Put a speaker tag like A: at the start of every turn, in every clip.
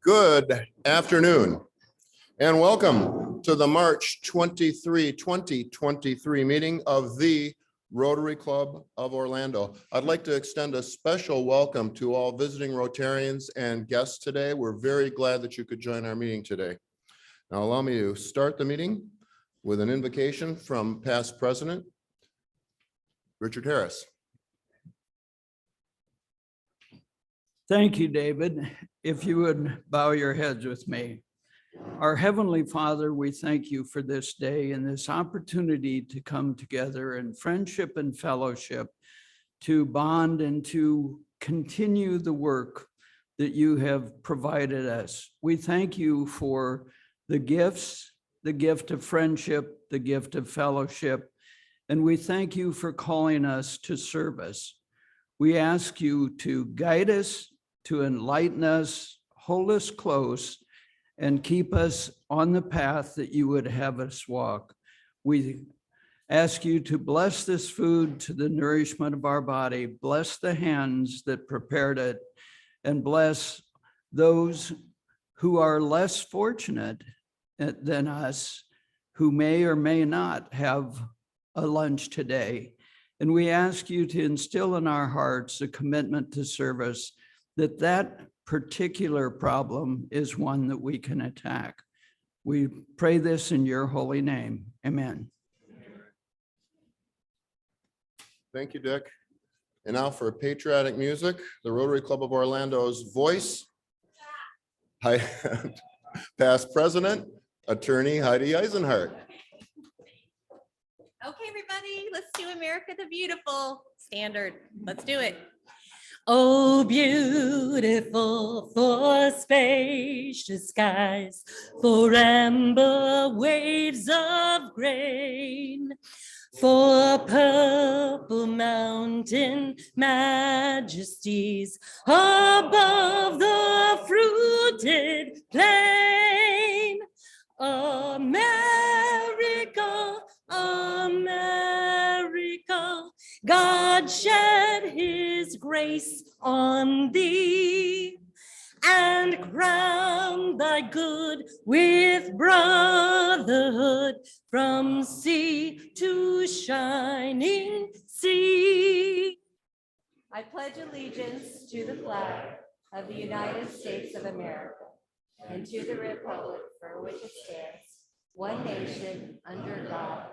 A: Good afternoon and welcome to the March 23, 2023 meeting of the Rotary Club of Orlando. I'd like to extend a special welcome to all visiting Rotarians and guests today. We're very glad that you could join our meeting today. Now allow me to start the meeting with an invocation from past President Richard Harris.
B: Thank you, David. If you would bow your heads with me. Our Heavenly Father, we thank you for this day and this opportunity to come together in friendship and fellowship, to bond and to continue the work that you have provided us. We thank you for the gifts, the gift of friendship, the gift of fellowship, and we thank you for calling us to service. We ask you to guide us, to enlighten us, hold us close, and keep us on the path that you would have us walk. We ask you to bless this food to the nourishment of our body, bless the hands that prepared it, and bless those who are less fortunate than us, who may or may not have a lunch today. And we ask you to instill in our hearts a commitment to service, that particular problem is one that we can attack. We pray this in your holy name. Amen.
A: Thank you, Dick. And now for patriotic music, the Rotary Club of Orlando's voice, past President, Attorney Heidi Eisenhart.
C: Okay, everybody, let's do America the Beautiful standard. Let's do it. Oh, beautiful for spacious skies, for amber waves of grain, for purple mountain majesties above the fruited plain. America, America, God shed his grace on thee and crown thy good with brotherhood from sea to shining sea. I pledge allegiance to the flag of the United States of America and to the republic for which it stands, one nation, under God,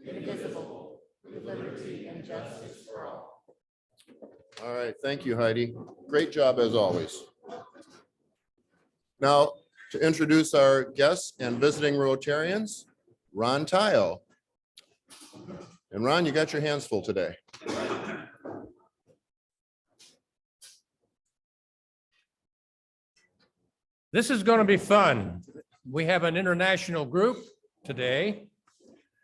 C: indivisible, with liberty and justice for all.
A: All right, thank you, Heidi. Great job as always. Now, to introduce our guests and visiting Rotarians, Ron Tile. And Ron, you got your hands full today.
D: This is going to be fun. We have an international group today.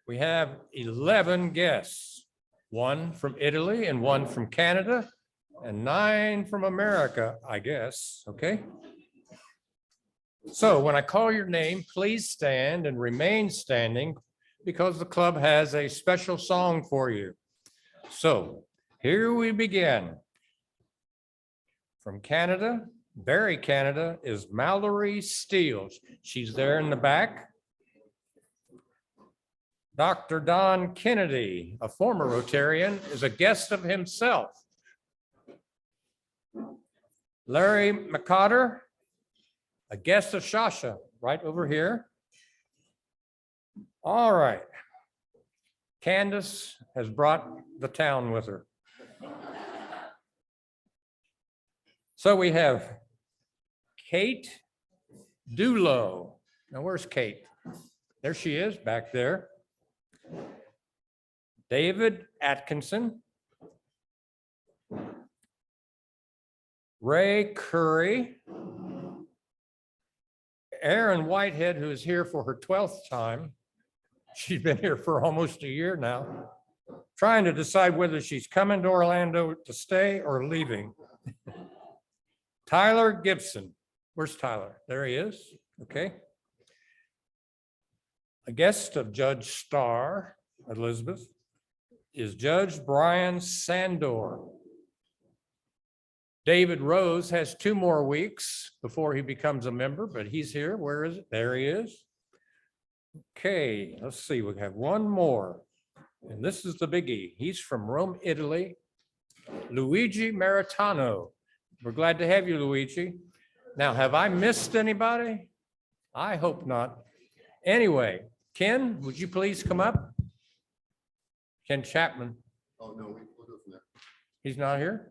D: We have 11 guests, one from Italy and one from Canada and 9 from America, I guess. Okay. So when I call your name, please stand and remain standing because the club has a special song for you. So here we begin. From Canada, Barrie, Canada, is Mallory Steele. She's there in the back. Dr. Don Kennedy, a former Rotarian, is a guest of himself. Larry McCotter, a guest of Shasha, right over here. All right. Candace has brought the town with her. So we have Kate Dulo. Now, where's Kate? There she is, back there. David Atkinson. Ray Curry. Erin Whitehead, who is here for her 12th time. She's been here for almost a year now, trying to decide whether she's coming to Orlando to stay or leaving. Tyler Gibson. Where's Tyler? There he is. Okay. A guest of Judge Starr, Elizabeth, is Judge Brian Sandor. David Rose has 2 more weeks before he becomes a member, but he's here. Where is it? There he is. Okay, let's see. We have one more. And this is the biggie. He's from Rome, Italy. Luigi Martirano. We're glad to have you, Luigi. Now, have I missed anybody? I hope not. Anyway, Ken, would you please come up? Ken Chapman.
A: Oh, no, we'll do it from there.
D: He's not here?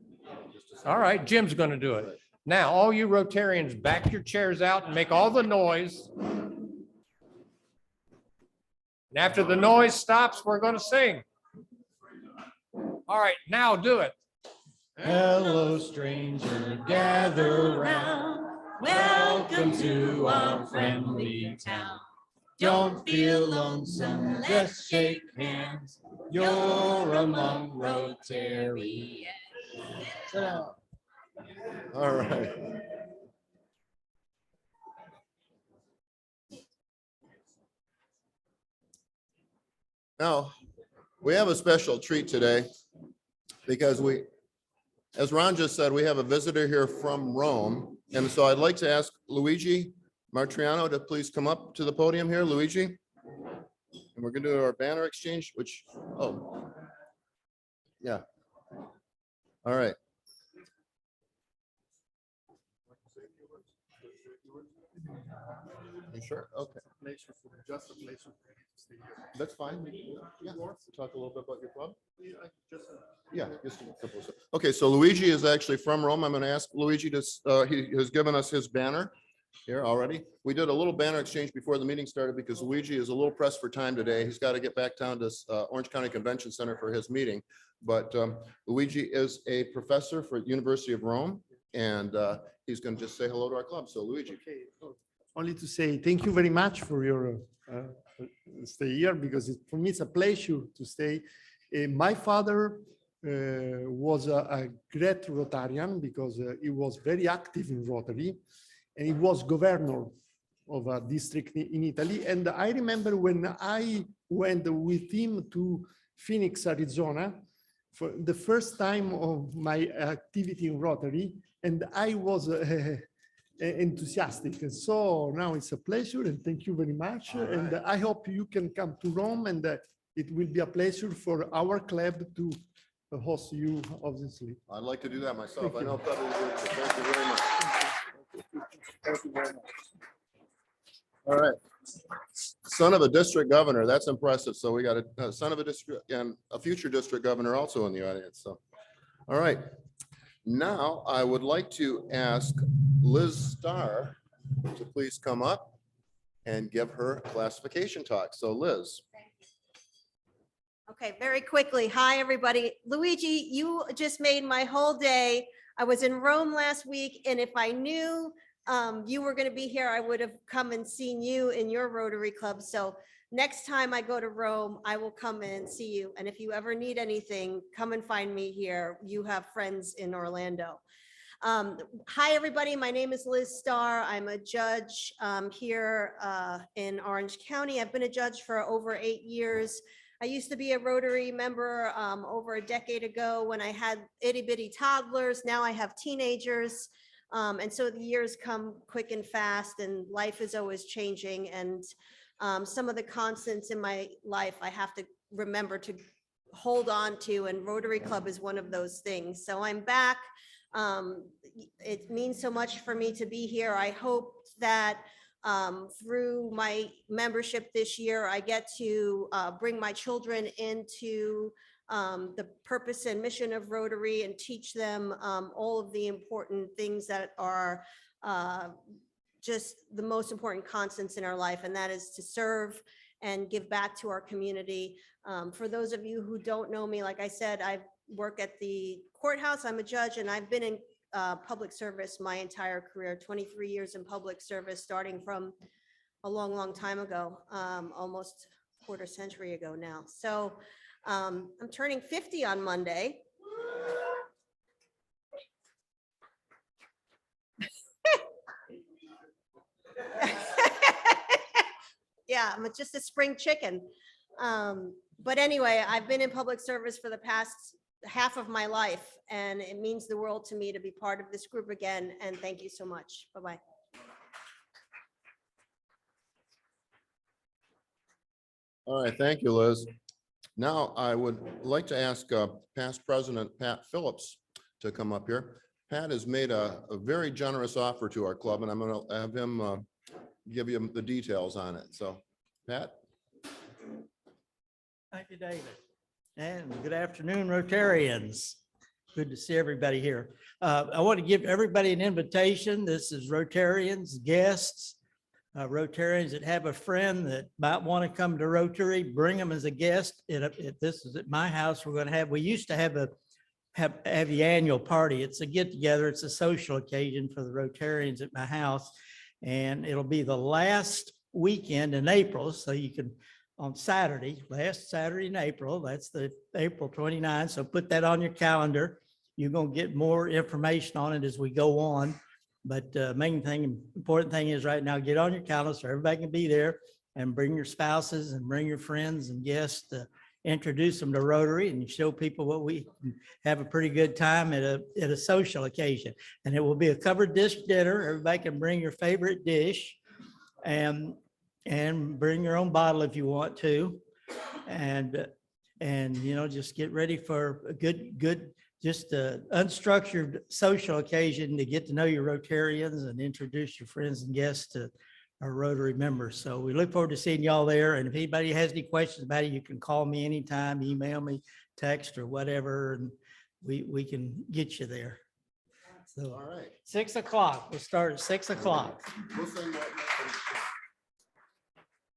D: All right, Jim's going to do it. Now, all you Rotarians, back your chairs out and make all the noise. And after the noise stops, we're going to sing. All right, now do it.
E: Hello, stranger, gather round. Welcome to our friendly town. Don't feel lonesome, let's shake hands. You're among Rotarians.
A: All right. Now, we have a special treat today because as Ron just said, we have a visitor here from Rome. And so I'd like to ask Luigi Martirano to please come up to the podium here, Luigi. And we're going to do our banner exchange, which, oh, yeah. All right. You sure? Okay. That's fine. Yeah. Talk a little bit about your club. Yeah, just a couple of. Okay, so Luigi is actually from Rome. I'm going to ask Luigi to, he has given us his banner here already. We did a little banner exchange before the meeting started because Luigi is a little pressed for time today. He's got to get back down to Orange County Convention Center for his meeting. But Luigi is a professor for University of Rome, and he's going to just say hello to our club. So Luigi.
F: Okay. Only to say thank you very much for your stay here, because for me it's a pleasure to stay. My father was a great Rotarian because he was very active in Rotary, and he was governor of a district in Italy. And I remember when I went with him to Phoenix, Arizona, for the first time of my activity in Rotary, and I was enthusiastic. And so now it's a pleasure, and thank you very much.
A: All right.
F: And I hope you can come to Rome, and it will be a pleasure for our club to host you, obviously.
A: I'd like to do that myself.
F: Thank
A: I
F: you.
A: know probably would. Thank you very much.
F: Thank you very much.
A: All right. Son of a district governor. That's impressive. So we got a son of a district and a future district governor also in the audience. So, all right. Now I would like to ask Liz Starr to please come up and give her classification talk. So Liz.
G: Okay, very quickly. Hi, everybody. Luigi, you just made my whole day. I was in Rome last week, and if I knew you were going to be here, I would have come and seen you in your Rotary Club. So next time I go to Rome, I will come and see you. And if you ever need anything, come and find me here. You have friends in Orlando. Hi, everybody. My name is Liz Starr. I'm a judge here in Orange County. I've been a judge for over 8 years. I used to be a Rotary member over a decade ago when I had itty bitty toddlers. Now I have teenagers. And so the years come quick and fast, and life is always changing. And some of the constants in my life I have to remember to hold on to, and Rotary Club is one of those things. So I'm back. It means so much for me to be here. I hope that through my membership this year, I get to bring my children into the purpose and mission of Rotary and teach them all of the important things that are just the most important constants in our life, and that is to serve and give back to our community. For those of you who don't know me, like I said, I work at the courthouse. I'm a judge, and I've been in public service my entire career, 23 years in public service, starting from a long, long time ago, almost a quarter century ago now. So I'm turning 50 on Monday. Yeah, I'm just a spring chicken. But anyway, I've been in public service for the past half of my life, and it means the world to me to be part of this group again. And thank you so much. Bye-bye.
A: All right, thank you, Liz. Now I would like to ask past President Pat Phillips to come up here. Pat has made a very generous offer to our club, and I'm going to have him give you the details on it. So, Pat?
H: Thank you, David. And good afternoon, Rotarians. Good to see everybody here. I want to give everybody an invitation. This is Rotarians, guests, Rotarians that have a friend that might want to come to Rotary, bring them as a guest. If this is at my house, we used to have the annual party. It's a get together. It's a social occasion for the Rotarians at my house. And it'll be the last weekend in April. So you can, on Saturday, last Saturday in April, that's the April 29th. So put that on your calendar. You're going to get more information on it as we go on. But important thing is right now, get on your calendar so everybody can be there, and bring your spouses and bring your friends and guests to introduce them to Rotary and show people what we have a pretty good time at a social occasion. And it will be a covered dish dinner. Everybody can bring your favorite dish and bring your own bottle if you want to. And just get ready for a good just an unstructured social occasion to get to know your Rotarians and introduce your friends and guests to our Rotary members. So we look forward to seeing y'all there. And if anybody has any questions about it, you can call me anytime, email me, text, or whatever, and we can get you there. So,
A: All right.
H: 6 o'clock. We'll start at 6 o'clock.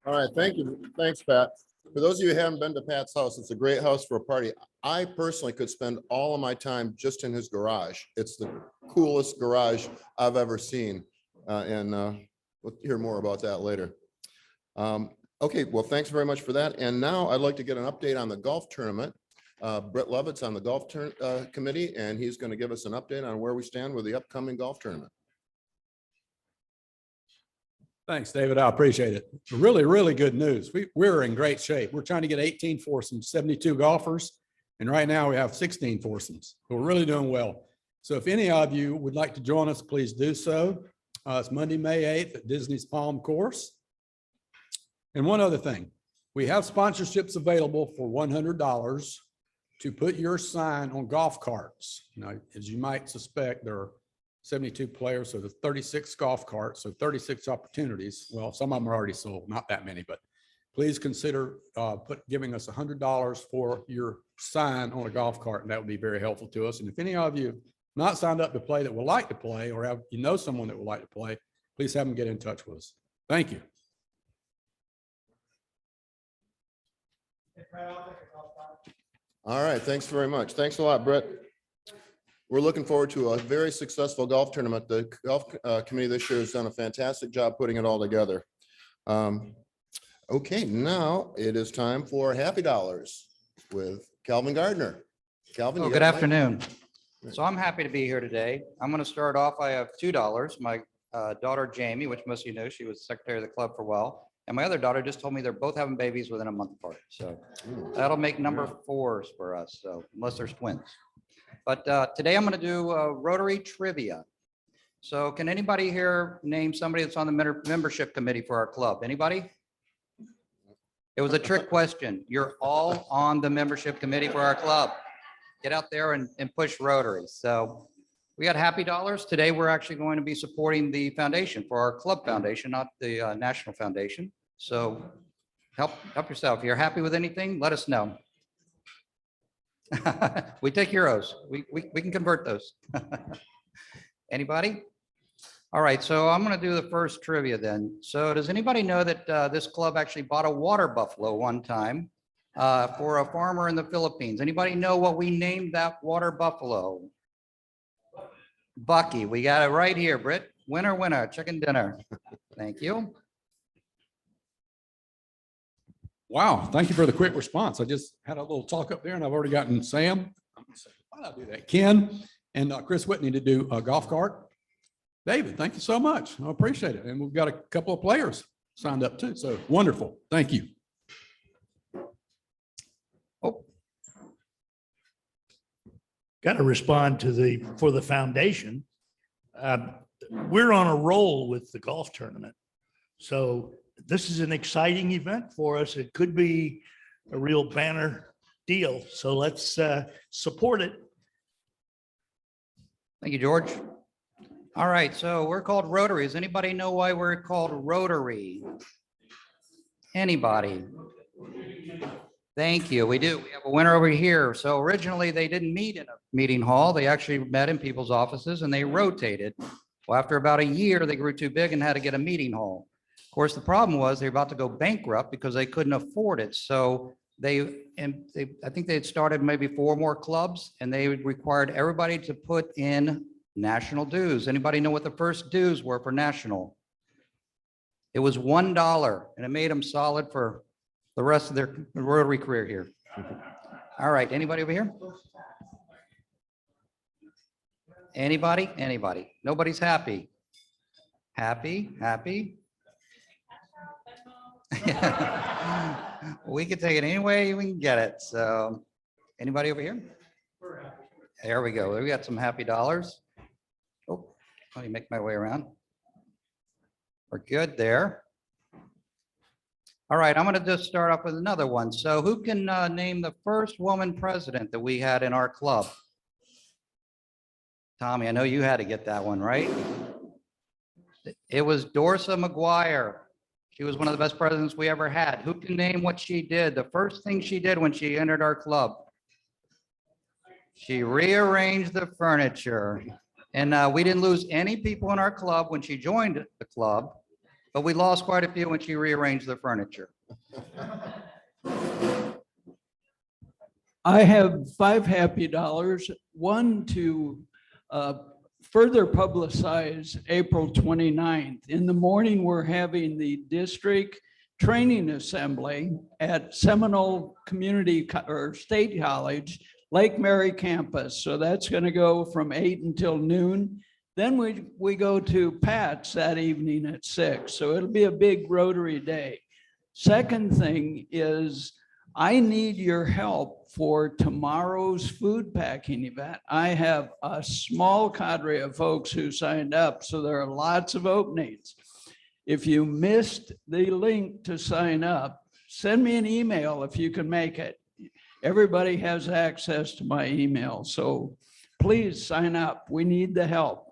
A: All right, thank you. Thanks, Pat. For those of you who haven't been to Pat's house, it's a great house for a party. I personally could spend all of my time just in his garage. It's the coolest garage I've ever seen. We'll hear more about that later. Okay, well, thanks very much for that. And now I'd like to get an update on the golf tournament. Brett Levitt's on the golf committee, and he's going to give us an update on where we stand with the upcoming golf tournament.
I: Thanks, David. I appreciate it. Really, really good news. We're in great shape. We're trying to get 18 foursomes, 72 golfers. And right now we have 16 foursomes. So we're really doing well. So if any of you would like to join us, please do so. It's Monday, May 8th at Disney's Palm Course. And one other thing, we have sponsorships available for $100 to put your sign on golf carts. Now, as you might suspect, there are 72 players, so there's 36 golf carts, so 36 opportunities. Well, some of them are already sold, not that many, but please consider giving us $100 for your sign on a golf cart, and that would be very helpful to us. And if any of you have not signed up to play that would like to play, or have someone that would like to play, please have them get in touch with us. Thank you.
A: All right, thanks very much. Thanks a lot, Brett. We're looking forward to a very successful golf tournament. The golf committee this year has done a fantastic job putting it all together. Okay, now it is time for Happy Dollars with Calvin Gardner. Calvin.
J: Good afternoon. So I'm happy to be here today. I'm going to start off. I have $2. My daughter, Jamie, which most of you know, she was secretary of the club for a while. And my other daughter just told me they're both having babies within a month apart. So that'll make number 4s for us. So unless there's twins. But today I'm going to do Rotary trivia. So can anybody here name somebody that's on the membership committee for our club? Anybody? It was a trick question. You're all on the membership committee for our club. Get out there and push Rotary. So we got Happy Dollars. Today we're actually going to be supporting the foundation for our club foundation, not the national foundation. So help yourself. If you're happy with anything, let us know. We take heroes. We can convert those. Anybody? All right, so I'm going to do the first trivia then. So does anybody know that this club actually bought a water buffalo one time for a farmer in the Philippines? Anybody know what we named that water buffalo? Bucky. We got it right here, Britt. Winner, winner, chicken dinner. Thank you.
I: Wow, thank you for the quick response. I just had a little talk up there, and I've already gotten Sam, why did I do that? Ken and Chris Whitney to do a golf cart. David, thank you so much. I appreciate it. And we've got a couple of players signed up too. So wonderful. Thank you.
J: Oh.
K: got to respond to for the foundation. We're on a roll with the golf tournament. So this is an exciting event for us. It could be a real banner deal. So let's support it.
J: Thank you, George. All right, so we're called Rotary. Does anybody know why we're called Rotary? Anybody? Thank you. We do. We have a winner over here. So originally they didn't meet in a meeting hall. They actually met in people's offices and they rotated. Well, after about a year, they grew too big and had to get a meeting hall. Of course, the problem was they were about to go bankrupt because they couldn't afford it. So I think they had started maybe 4 more clubs and they required everybody to put in national dues. Anybody know what the first dues were for national? It was $1 and it made them solid for the rest of their Rotary career here. All right, anybody over here? Anybody? Anybody? Nobody's happy. Happy? Happy? We can take it any way we can get it. So anybody over here? There we go. We got some happy dollars. Oh, let me make my way around. We're good there. All right, I'm going to just start off with another one. So who can name the first woman president that we had in our club? Tommy, I know you had to get that one, right? It was Dorsa McGuire. She was one of the best presidents we ever had. Who can name what she did? The first thing she did when she entered our club. She rearranged the furniture. And we didn't lose any people in our club when she joined the club, but we lost quite a few when she rearranged the furniture.
B: I have 5 happy dollars, one to further publicize April 29th. In the morning, we're having the district training assembly at Seminole Community or State College, Lake Mary campus. So that's going to go from 8 until noon. Then we go to Pat's that evening at 6. So it'll be a big Rotary day. Second thing is I need your help for tomorrow's food packing event. I have a small cadre of folks who signed up, so there are lots of openings. If you missed the link to sign up, send me an email if you can make it. Everybody has access to my email, so please sign up. We need the help.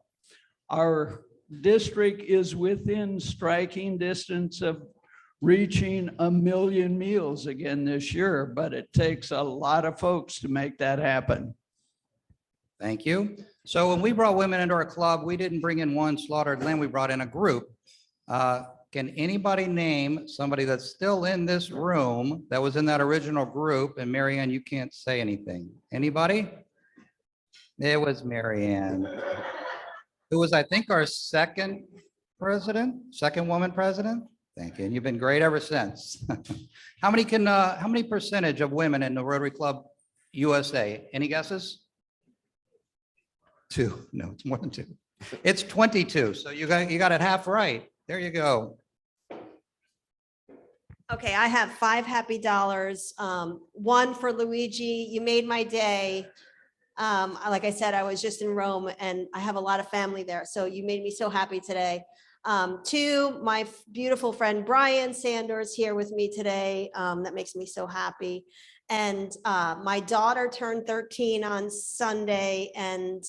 B: Our district is within striking distance of reaching 1 million meals again this year, but it takes a lot of folks to make that happen.
J: Thank you. So when we brought women into our club, we didn't bring in one slaughtered lamb, we brought in a group. Can anybody name somebody that's still in this room that was in that original group? And Mary Ann, you can't say anything. Anybody? It was Mary Ann, who was, I think, our second woman president. Thank you. And you've been great ever since. How many percentage of women in the Rotary Club USA? Any guesses? 2. No, it's more than 2. It's 22. So you got it half right. There you go.
G: Okay, I have 5 happy dollars. One for Luigi. You made my day. Like I said, I was just in Rome and I have a lot of family there. So you made me so happy today. 2, my beautiful friend Brian Sanders here with me today. That makes me so happy. And my daughter turned 13 on Sunday, and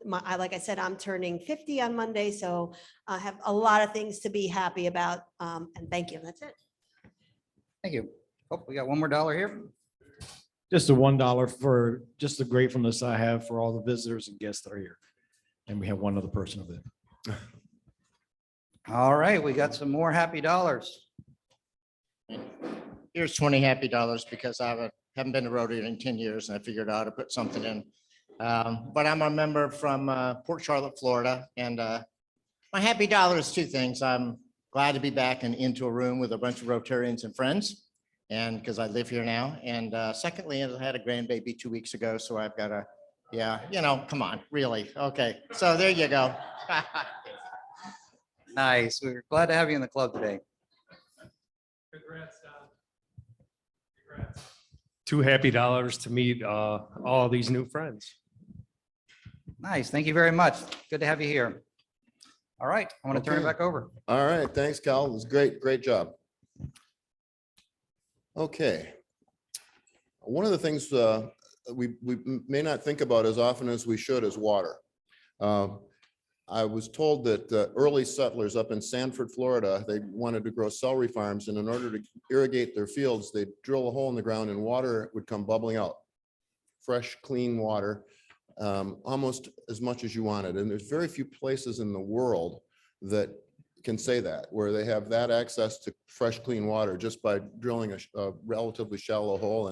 G: like I said, I'm turning 50 on Monday, so I have a lot of things to be happy about. And thank you. That's it.
J: Thank you. Oh, we got one more dollar here.
E: Just a $1 for just the gratefulness I have for all the visitors and guests that are here. And we have one other person of it.
J: All right, we got some more happy dollars.
L: Here's 20 happy dollars because I haven't been to Rotary in 10 years and I figured out how to put something in. But I'm a member from Port Charlotte, Florida. And my happy dollar is 2 things. I'm glad to be back and into a room with a bunch of Rotarians and friends. And because I live here now. And secondly, I had a grandbaby 2 weeks ago. So I've got a, come on, really. Okay, so there you go.
J: Nice. We're glad to have you in the club today.
M: Congrats, Don. Congrats. 2 happy dollars to meet all these new friends.
J: Nice. Thank you very much. Good to have you here. All right, I want to turn it
A: Okay.
J: back over.
A: All right, thanks, Cal. It was great, great job. Okay. One of the things we may not think about as often as we should is water. I was told that early settlers up in Sanford, Florida, they wanted to grow celery farms, and in order to irrigate their fields, they'd drill a hole in the ground and water would come bubbling out. Fresh, clean water, almost as much as you wanted. And there's very few places in the world that can say that, where they have that access to fresh, clean water just by drilling a relatively shallow hole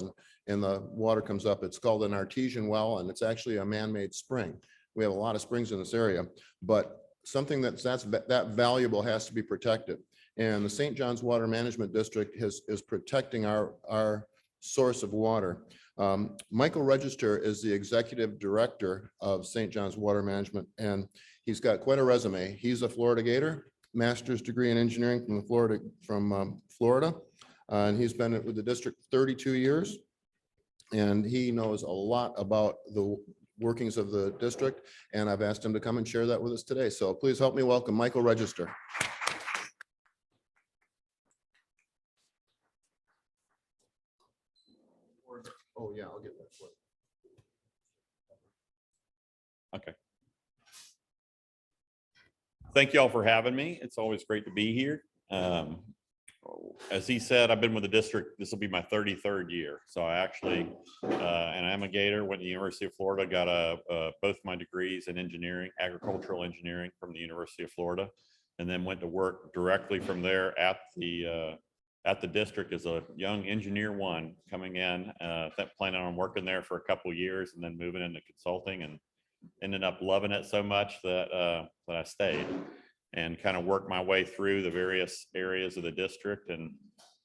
A: and the water comes up. It's called an artesian well, and it's actually a man-made spring. We have a lot of springs in this area, but something that's that valuable has to be protected. And the St. John's Water Management District is protecting our source of water. Michael Register is the executive director of St. John's Water Management, and he's got quite a resume. He's a Florida Gator, master's degree in engineering from Florida, and he's been with the district 32 years, and he knows a lot about the workings of the district, and I've asked him to come and share that with us today. So please help me welcome Michael Register. Oh yeah, I'll get that for you.
N: Okay. Thank you all for having me. It's always great to be here. As he said, I've been with the district. This will be my 33rd year. So I actually, and I'm a Gator, went to the University of Florida, got both my degrees in engineering, agricultural engineering from the University of Florida, and then went to work directly from there at the district as a young engineer one coming in, planning on working there for a couple of years and then moving into consulting, and ended up loving it so much that I stayed and kind of worked my way through the various areas of the district. And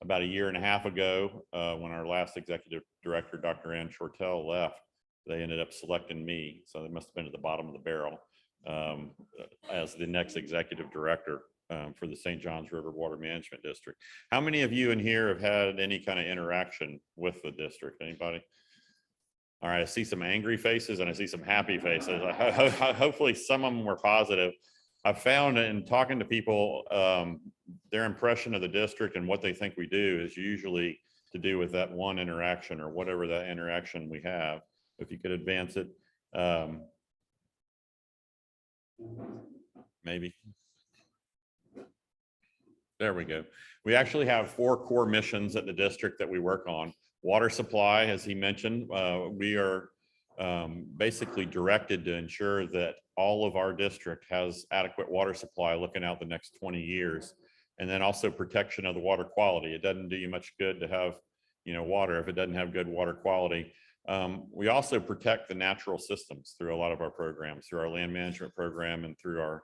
N: about a year and a half ago, when our last executive director, Dr. Ann Shortell, left, they ended up selecting me. So they must have been at the bottom of the barrel as the next executive director for the St. John's River Water Management District. How many of you in here have had any kind of interaction with the district? Anybody? All right, I see some angry faces and I see some happy faces. Hopefully some of them were positive. I've found in talking to people, their impression of the district and what they think we do is usually to do with that one interaction or whatever that interaction we have. If you could advance it, maybe. There we go. We actually have 4 core missions at the district that we work on. Water supply, as he mentioned, we are basically directed to ensure that all of our district has adequate water supply looking out the next 20 years. And then also protection of the water quality. It doesn't do you much good to have, water if it doesn't have good water quality. We also protect the natural systems through a lot of our programs, through our land management program and through our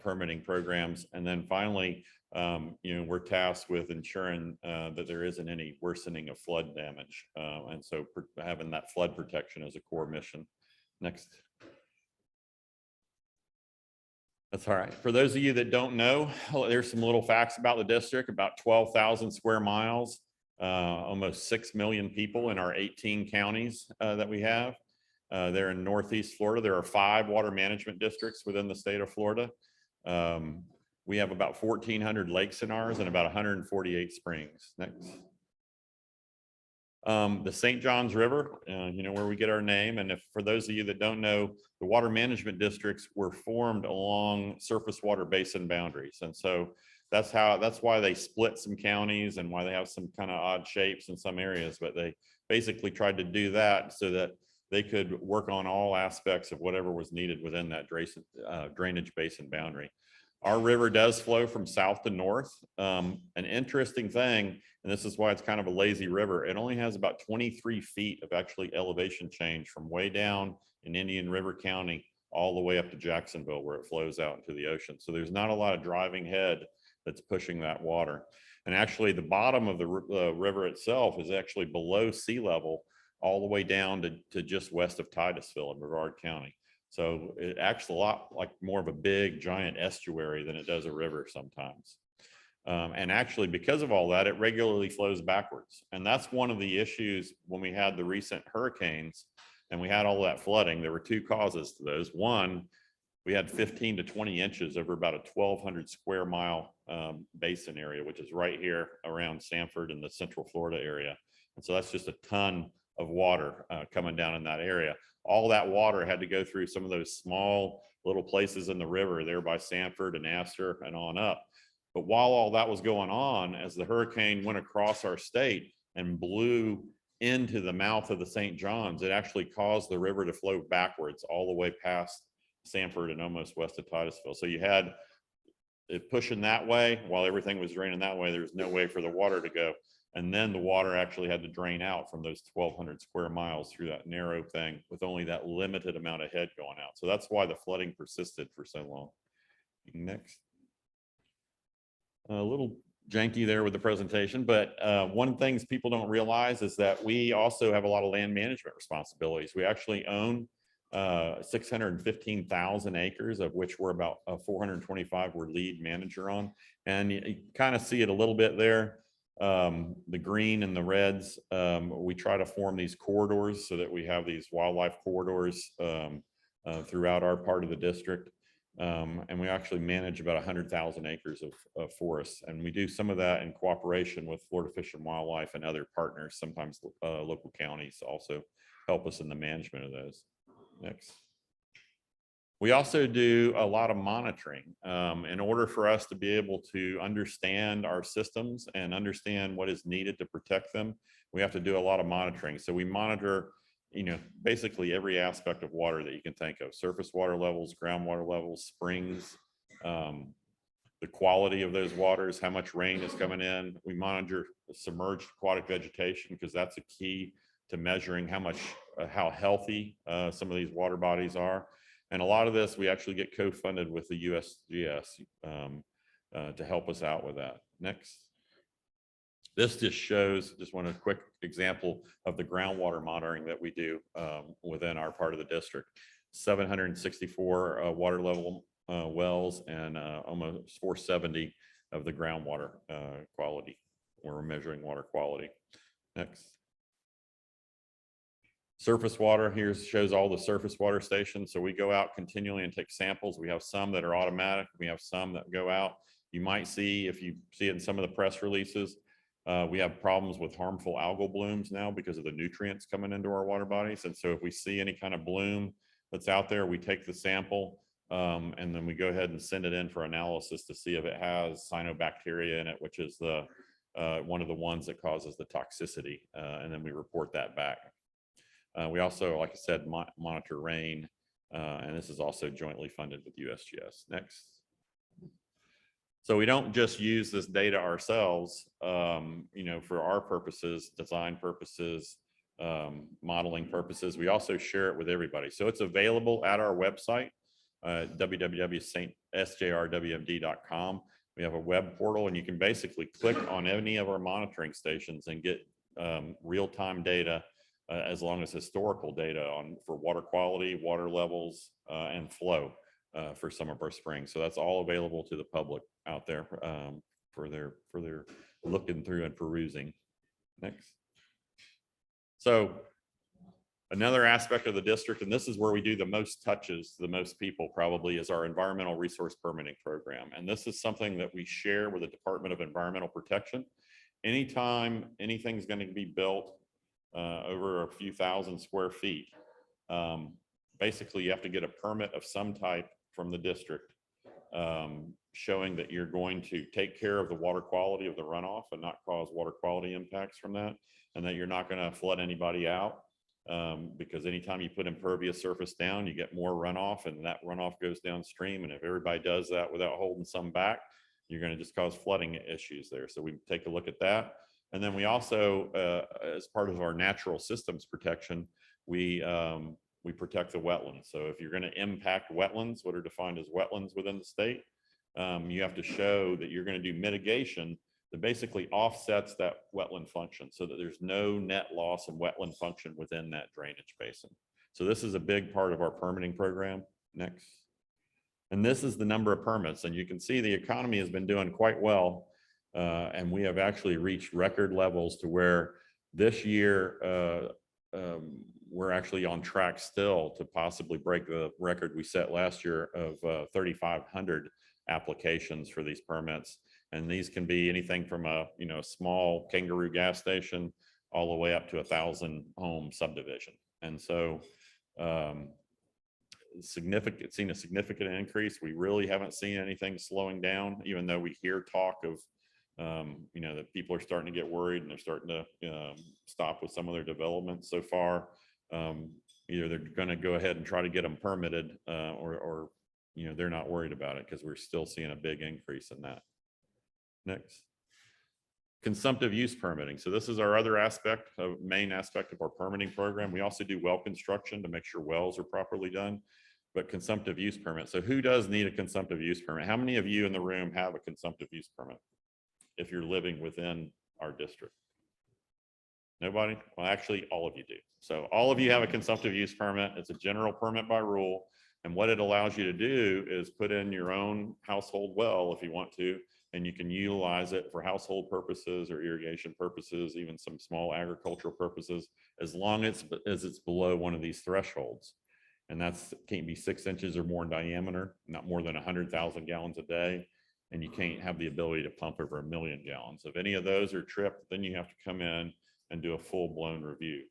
N: permitting programs. And then finally, we're tasked with ensuring that there isn't any worsening of flood damage. And so having that flood protection as a core mission. Next. That's all right. For those of you that don't know, there's some little facts about the district. About 12,000 square miles, almost 6 million people in our 18 counties that we have. They're in Northeast Florida. There are 5 water management districts within the state of Florida. We have about 1,400 lakes in ours and about 148 springs. Next. The St. John's River, where we get our name. And if for those of you that don't know, the water management districts were formed along surface water basin boundaries. And so that's why they split some counties and why they have some kind of odd shapes in some areas. But they basically tried to do that so that they could work on all aspects of whatever was needed within that drainage basin boundary. Our river does flow from south to north. An interesting thing, and this is why it's kind of a lazy river, it only has about 23 feet of actually elevation change from way down in Indian River County all the way up to Jacksonville, where it flows out into the ocean. So there's not a lot of driving head that's pushing that water. And actually the bottom of the river itself is actually below sea level all the way down to just west of Titusville in Brevard County. So it acts a lot like more of a big giant estuary than it does a river sometimes. And actually, because of all that, it regularly flows backwards. And that's one of the issues when we had the recent hurricanes. and we had all that flooding, there were two causes to those. One, we had 15 to 20 inches over about a 1,200 square mile basin area, which is right here around Sanford and the Central Florida area. And so that's just a ton of water coming down in that area. All that water had to go through some of those small little places in the river there by Sanford and Astor and on up. But while all that was going on, as the hurricane went across our state and blew into the mouth of the St. Johns, it actually caused the river to flow backwards all the way past Sanford and almost west of Titusville. So you had it pushing that way while everything was draining that way. There was no way for the water to go. And then the water actually had to drain out from those 1,200 square miles through that narrow thing with only that limited amount of head going out. So that's why the flooding persisted for so long. Next. A little janky there with the presentation, but one of the things people don't realize is that we also have a lot of land management responsibilities. We actually own 615,000 acres, of which we're about 425 we're lead manager on. And you kind of see it a little bit there. The green and the reds, we try to form these corridors so that we have these wildlife corridors throughout our part of the district. And we actually manage about 100,000 acres of forests. And we do some of that in cooperation with Florida Fish and Wildlife and other partners. Sometimes local counties also help us in the management of those. Next. We also do a lot of monitoring in order for us to be able to understand our systems and understand what is needed to protect them. We have to do a lot of monitoring. So we monitor, basically every aspect of water that you can think of: surface water levels, groundwater levels, springs, the quality of those waters, how much rain is coming in. We monitor submerged aquatic vegetation because that's a key to measuring how healthy some of these water bodies are. And a lot of this, we actually get co-funded with the USGS to help us out with that. Next. This just one quick example of the groundwater monitoring that we do within our part of the district. 764 water level wells and almost 470 of the groundwater quality, where we're measuring water quality. Next. Surface water here shows all the surface water stations. So we go out continually and take samples. We have some that are automatic. We have some that go out. You might see, if you see it in some of the press releases, we have problems with harmful algal blooms now because of the nutrients coming into our water bodies. And so if we see any kind of bloom that's out there, we take the sample and then we go ahead and send it in for analysis to see if it has cyanobacteria in it, which is one of the ones that causes the toxicity. And then we report that back. We also, like I said, monitor rain, and this is also jointly funded with USGS. Next. So we don't just use this data ourselves, for our purposes, design purposes, modeling purposes. We also share it with everybody. So it's available at our website, www.sjrwmd.com. We have a web portal, and you can basically click on any of our monitoring stations and get real-time data, as long as historical data for water quality, water levels, and flow for some of our springs. So that's all available to the public out there for their looking through and perusing. Next. So another aspect of the district, and this is where we do the most touches, the most people probably, is our environmental resource permitting program. And this is something that we share with the Department of Environmental Protection. Anytime anything's going to be built over a few thousand square feet, basically you have to get a permit of some type from the district showing that you're going to take care of the water quality of the runoff and not cause water quality impacts from that, and that you're not going to flood anybody out, because anytime you put impervious surface down, you get more runoff, and that runoff goes downstream. And if everybody does that without holding some back, you're going to just cause flooding issues there. So we take a look at that. And then we also, as part of our natural systems protection, we protect the wetlands. So if you're going to impact wetlands, what are defined as wetlands within the state, you have to show that you're going to do mitigation that basically offsets that wetland function so that there's no net loss of wetland function within that drainage basin. So this is a big part of our permitting program. Next. And this is the number of permits. And you can see the economy has been doing quite well. And we have actually reached record levels to where this year we're actually on track still to possibly break the record we set last year of 3,500 applications for these permits. And these can be anything from a small kangaroo gas station all the way up to 1,000 home subdivision. And so seen a significant increase. We really haven't seen anything slowing down, even though we hear talk of that people are starting to get worried and they're starting to stop with some of their developments. So far, either they're going to go ahead and try to get them permitted, or they're not worried about it because we're still seeing a big increase in that. Next. Consumptive use permitting. So this is our other main aspect of our permitting program. We also do well construction to make sure wells are properly done, but consumptive use permit. So who does need a consumptive use permit? How many of you in the room have a consumptive use permit if you're living within our district? Nobody? Well, actually, all of you do. So all of you have a consumptive use permit. It's a general permit by rule. And what it allows you to do is put in your own household well if you want to, and you can utilize it for household purposes or irrigation purposes, even some small agricultural purposes, as long as it's below one of these thresholds. And that's can't be 6 inches or more in diameter, not more than 100,000 gallons a day. And you can't have the ability to pump over 1 million gallons. If any of those are tripped, then you have to come in and do a full-blown review.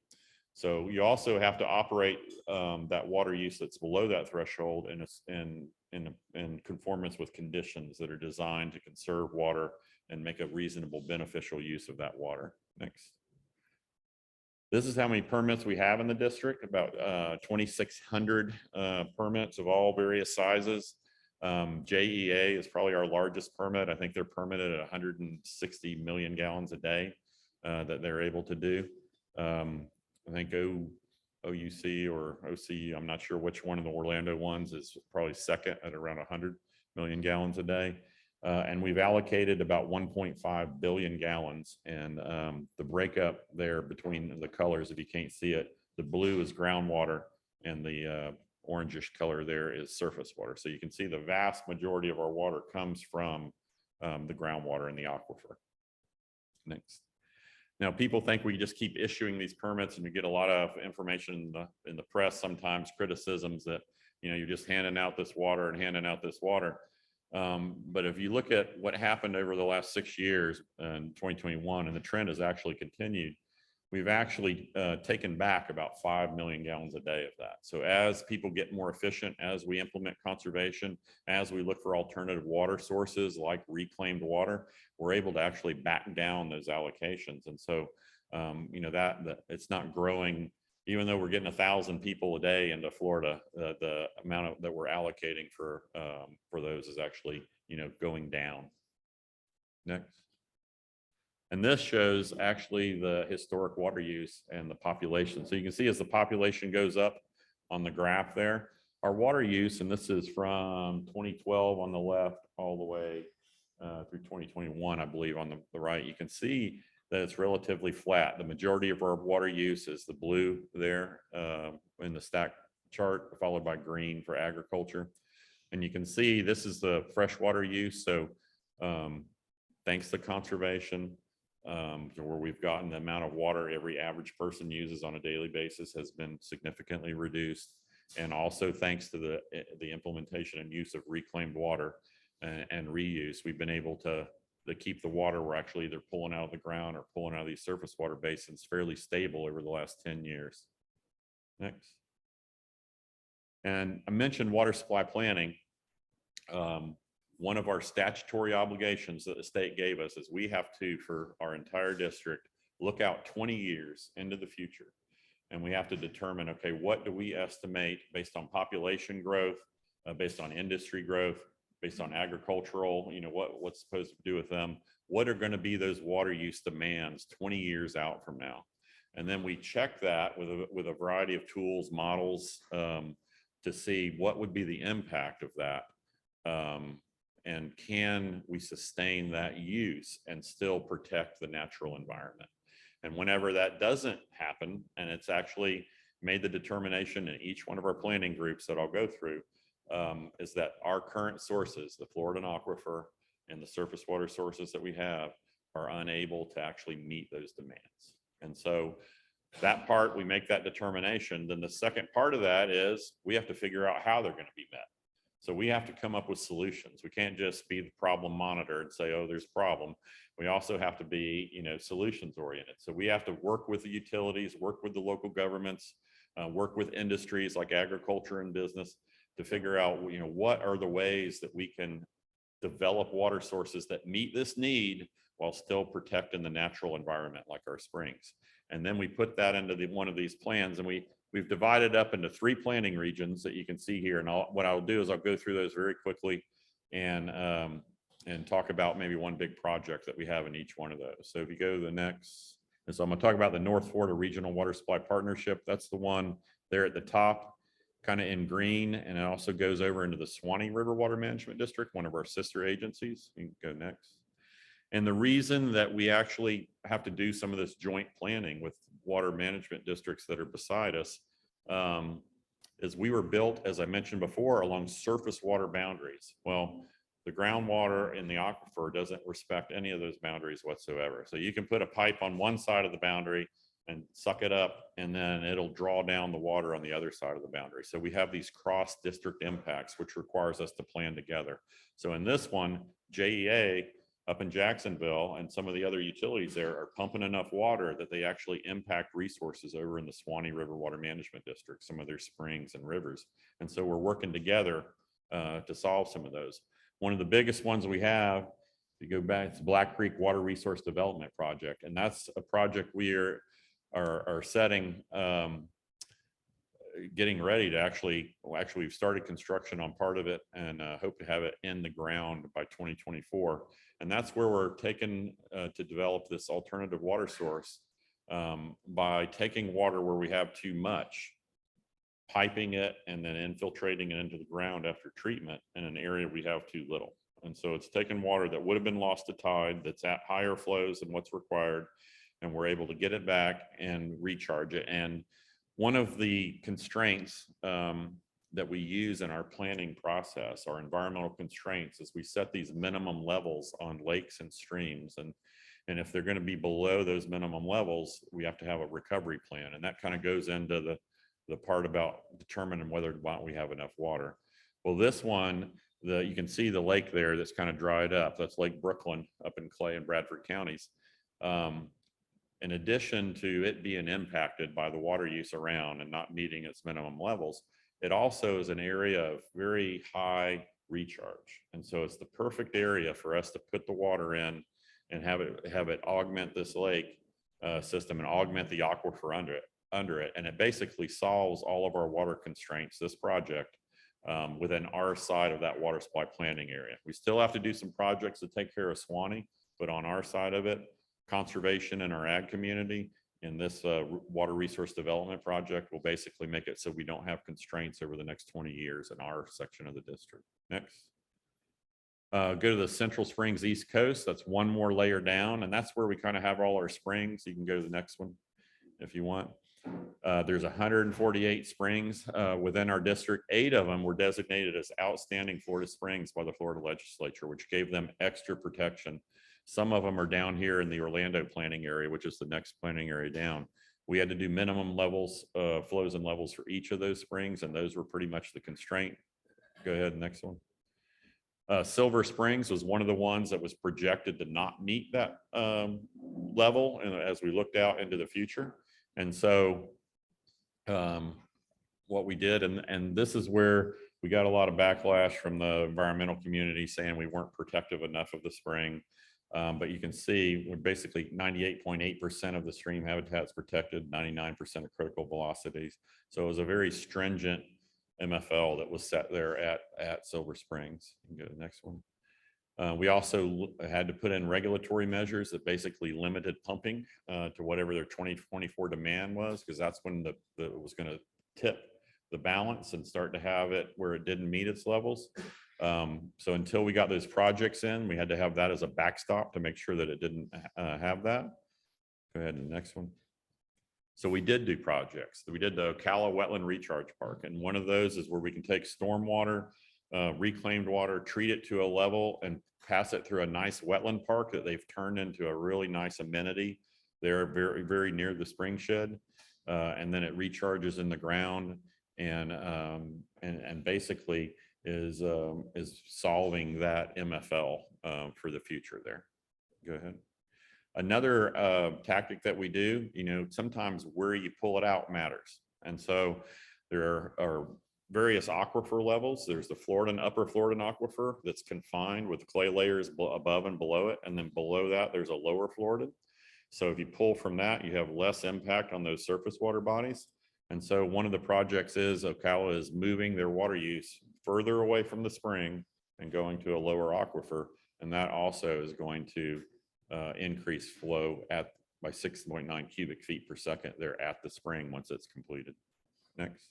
N: So you also have to operate that water use that's below that threshold in conformance with conditions that are designed to conserve water and make a reasonable beneficial use of that water. Next. This is how many permits we have in the district, about 2,600 permits of all various sizes. JEA is probably our largest permit. I think they're permitted at 160 million gallons a day that they're able to do. I think OUC or OC, I'm not sure which one of the Orlando ones is probably second at around 100 million gallons a day. And we've allocated about 1.5 billion gallons. And the breakup there between the colors, if you can't see it, the blue is groundwater and the orangish color there is surface water. So you can see the vast majority of our water comes from the groundwater in the aquifer. Next. Now, people think we just keep issuing these permits, and you get a lot of information in the press, sometimes criticisms that, you're just handing out this water and handing out this water. But if you look at what happened over the last 6 years in 2021, and the trend has actually continued, we've actually taken back about 5 million gallons a day of that. So as people get more efficient, as we implement conservation, as we look for alternative water sources like reclaimed water, we're able to actually back down those allocations. And so, that it's not growing, even though we're getting 1,000 people a day into Florida, the amount that we're allocating for those is actually, going down. Next. And this shows actually the historic water use and the population. So you can see as the population goes up on the graph there, our water use, and this is from 2012 on the left all the way through 2021, I believe on the right, you can see that it's relatively flat. The majority of our water use is the blue there in the stack chart, followed by green for agriculture. And you can see this is the freshwater use. So thanks to conservation, where we've gotten the amount of water every average person uses on a daily basis has been significantly reduced. And also thanks to the implementation and use of reclaimed water and reuse, we've been able to keep the water we're actually either pulling out of the ground or pulling out of these surface water basins fairly stable over the last 10 years. Next. And I mentioned water supply planning. One of our statutory obligations that the state gave us is we have to, for our entire district, look out 20 years into the future. And we have to determine, okay, what do we estimate based on population growth, based on industry growth, based on agricultural, what's supposed to do with them? What are going to be those water use demands 20 years out from now? And then we check that with a variety of tools, models, to see what would be the impact of that. And can we sustain that use and still protect the natural environment? And whenever that doesn't happen, and it's actually made the determination in each one of our planning groups that I'll go through, is that our current sources, the Florida aquifer and the surface water sources that we have, are unable to actually meet those demands. And so that part, we make that determination. Then the second part of that is we have to figure out how they're going to be met. So we have to come up with solutions. We can't just be the problem monitor and say, oh, there's a problem. We also have to be, solutions oriented. So we have to work with the utilities, work with the local governments, work with industries like agriculture and business to figure out, what are the ways that we can develop water sources that meet this need while still protecting the natural environment like our springs. And then we put that into one of these plans, and we've divided up into 3 planning regions that you can see here. And what I'll do is I'll go through those very quickly and talk about maybe one big project that we have in each one of those. So if you go to the next, and so I'm going to talk about the North Florida Regional Water Supply Partnership. That's the one there at the top, kind of in green, and it also goes over into the Swanee River Water Management District, one of our sister agencies. You can go next. And the reason that we actually have to do some of this joint planning with water management districts that are beside us is we were built, as I mentioned before, along surface water boundaries. Well, the groundwater in the aquifer doesn't respect any of those boundaries whatsoever. So you can put a pipe on one side of the boundary and suck it up, and then it'll draw down the water on the other side of the boundary. So we have these cross-district impacts, which requires us to plan together. So in this one, JEA up in Jacksonville and some of the other utilities there are pumping enough water that they actually impact resources over in the Swanee River Water Management District, some of their springs and rivers. And so we're working together to solve some of those. One of the biggest ones we have, if you go back, it's Black Creek Water Resource Development Project. And that's a project we are setting, getting ready to actually we've started construction on part of it and hope to have it in the ground by 2024. And that's where we're taking to develop this alternative water source by taking water where we have too much, piping it and then infiltrating it into the ground after treatment in an area we have too little. And so it's taking water that would have been lost to tide that's at higher flows than what's required, and we're able to get it back and recharge it. And one of the constraints that we use in our planning process, our environmental constraints, is we set these minimum levels on lakes and streams. And if they're going to be below those minimum levels, we have to have a recovery plan. And that kind of goes into the part about determining whether or not we have enough water. Well, this one, you can see the lake there that's kind of dried up. That's Lake Brooklyn up in Clay and Bradford counties. In addition to it being impacted by the water use around and not meeting its minimum levels, it also is an area of very high recharge. And so it's the perfect area for us to put the water in and have it augment this lake system and augment the aquifer under it. And it basically solves all of our water constraints, this project, within our side of that water supply planning area. We still have to do some projects to take care of Swanee, but on our side of it, conservation in our ag community in this water resource development project will basically make it so we don't have constraints over the next 20 years in our section of the district. Next. Go to the Central Springs East Coast. That's one more layer down, and that's where we kind of have all our springs. You can go to the next one if you want. There's 148 springs within our district. 8 of them were designated as outstanding Florida springs by the Florida legislature, which gave them extra protection. Some of them are down here in the Orlando planning area, which is the next planning area down. We had to do minimum levels, flows and levels for each of those springs, and those were pretty much the constraint. Go ahead, next one. Silver Springs was one of the ones that was projected to not meet that level as we looked out into the future. And so what we did, and this is where we got a lot of backlash from the environmental community saying we weren't protective enough of the spring. But you can see we're basically 98.8% of the stream habitats protected, 99% of critical velocities. So it was a very stringent MFL that was set there at Silver Springs. You can go to the next one. We also had to put in regulatory measures that basically limited pumping to whatever their 2024 demand was, because that's when it was going to tip the balance and start to have it where it didn't meet its levels. So until we got those projects in, we had to have that as a backstop to make sure that it didn't have that. Go ahead and next one. So we did do projects. We did the Ocala Wetland Recharge Park. And one of those is where we can take stormwater, reclaimed water, treat it to a level and pass it through a nice wetland park that they've turned into a really nice amenity. They're very, very near the spring shed. and then it recharges in the ground and basically is solving that MFL for the future there. Go ahead. Another tactic that we do, sometimes where you pull it out matters. And so there are various aquifer levels. There's the Floridan, upper Floridan aquifer that's confined with clay layers above and below it. And then below that, there's a lower Floridan. So if you pull from that, you have less impact on those surface water bodies. And so one of the projects is Ocala is moving their water use further away from the spring and going to a lower aquifer. And that also is going to increase flow by 6.9 cubic feet per second there at the spring once it's completed. Next.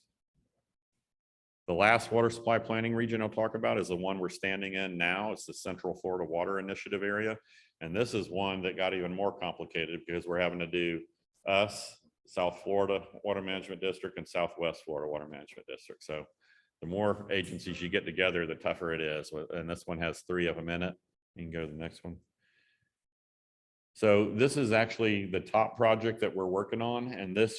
N: The last water supply planning region I'll talk about is the one we're standing in now. It's the Central Florida Water Initiative area. And this is one that got even more complicated because we're having to do us, South Florida Water Management District, and Southwest Florida Water Management District. So the more agencies you get together, the tougher it is. And this one has 3 of them in it. You can go to the next one. So this is actually the top project that we're working on. And this